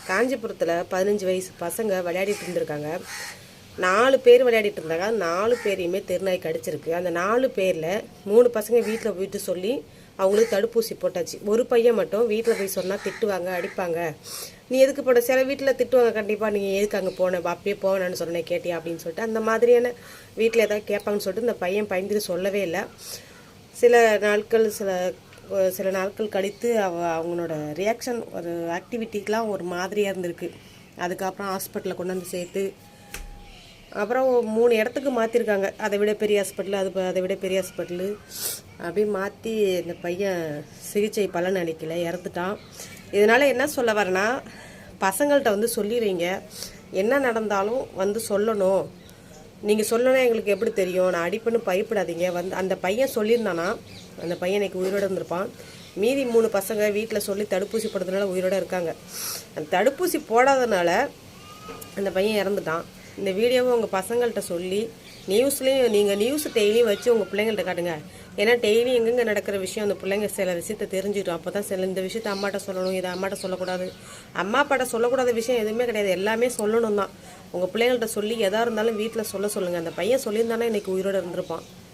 காஞ்சிபுரத்தில் 15 வயசு பசங்க விளையாடிட்டு இருந்திருக்காங்க. 4 பேர் விளையாடிட்டு இருந்தாங்க. 4 பேரையுமே தெருநாய் கடிச்சிருக்கு. அந்த 4 பேரில் 3 பசங்க வீட்டில் போயிட்டு சொல்லி அவங்களுக்கு தடுப்பூசி போட்டாச்சு. ஒரு பையன் மட்டும் வீட்டில் போய் சொன்னால் திட்டுவாங்க, அடிப்பாங்க. நீ எதுக்கு போன? சில வீட்டில் திட்டுவாங்க கண்டிப்பாக, நீங்கள் எதுக்கு அங்கே போன, அப்பயே போவேன்னு சொன்னேன் கேட்டியா அப்படின்னு சொல்லிட்டு அந்த மாதிரியான வீட்டில் ஏதாவது கேட்பாங்கன்னு சொல்லிட்டு இந்த பையன் பயந்துட்டு சொல்லவே இல்லை. சில நாட்கள் கழித்து அவங்களோட ரியாக்ஷன் ஒரு ஆக்டிவிட்டிக்கெலாம் ஒரு மாதிரியாக இருந்திருக்கு. அதுக்கப்புறம் ஹாஸ்பிட்டலில் கொண்டு வந்து சேர்த்து அப்புறம் 3 இடத்துக்கு மாற்றிருக்காங்க. அதை விட பெரிய ஹாஸ்பிட்டலு, அதை விட பெரிய ஹாஸ்பிட்டலு அப்படி மாற்றி இந்த பையன் சிகிச்சை பலன் அளிக்கலை, இறந்துட்டான். இதனால் என்ன சொல்ல வரேன்னா, பசங்கள்கிட்ட வந்து சொல்லிடுறீங்க, என்ன நடந்தாலும் வந்து சொல்லணும். நீங்கள் சொல்லணும், எங்களுக்கு எப்படி தெரியும், நான் அடிப்பேன்னு பயப்படாதீங்க. அந்த பையன் சொல்லியிருந்தானா அந்த பையன் எனக்கு உயிரோடு இருந்திருப்பான். மீதி 3 பசங்க வீட்டில் சொல்லி தடுப்பூசி போடுறதுனால உயிரோடு இருக்காங்க. அந்த தடுப்பூசி போடாதனால அந்த பையன் இறந்துட்டான். இந்த வீடியோவை உங்கள் பசங்கள்கிட்ட சொல்லி நியூஸ்லேயும் நீங்கள் நியூஸ் டெய்லியும் வச்சு உங்கள் பிள்ளைங்கள்ட்ட காட்டுங்க. ஏன்னா டெய்லி எங்கெங்கே நடக்கிற விஷயம் அந்த பிள்ளைங்க சில விஷயத்தை தெரிஞ்சுக்கிட்டோம். அப்போ தான் இந்த விஷயத்த அம்மாட்ட சொல்லணும், இதை அம்மாட்ட சொல்லக்கூடாது, அம்மா அப்பாட்ட சொல்லக்கூடாத விஷயம் எதுவுமே கிடையாது, எல்லாமே சொல்லணும் தான். உங்கள் பிள்ளைங்கள்ட்ட சொல்லி எதாக இருந்தாலும் வீட்டில் சொல்லுங்கள். அந்த பையன் சொல்லியிருந்தானே இன்றைக்கி உயிரோடு இருந்திருப்பான்.